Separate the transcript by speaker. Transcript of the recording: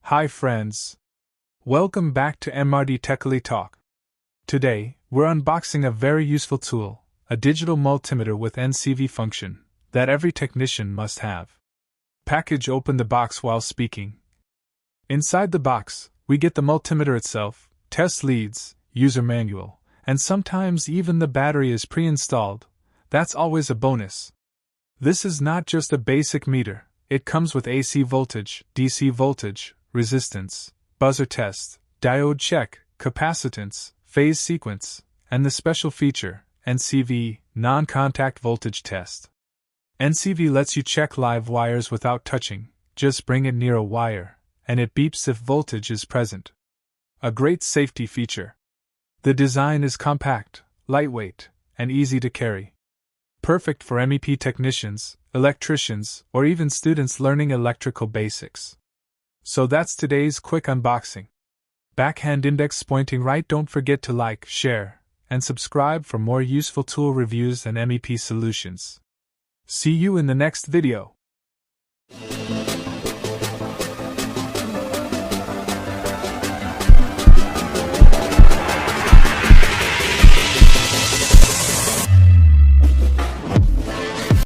Speaker 1: Hi friends. Welcome back to MRD Techily Talk. Today, we're unboxing a very useful tool, a digital multimeter with NCV function, that every technician must have. Package open the box while speaking. Inside the box, we get the multimeter itself, test leads, user manual, and sometimes even the battery is pre-installed. That's always a bonus. This is not just a basic meter, it comes with AC voltage, DC voltage, resistance, buzzer test, diode check, capacitance, phase sequence, and the special feature, NCV, non-contact voltage test. NCV lets you check live wires without touching, just bring it near a wire, and it beeps if voltage is present. A great safety feature. The design is compact, lightweight, and easy to carry. Perfect for MEP technicians, electricians, or even students learning electrical basics. So that's today's quick unboxing. Backhand index pointing right. Don't forget to like, share, and subscribe for more useful tool reviews and MEP solutions. See you in the next video.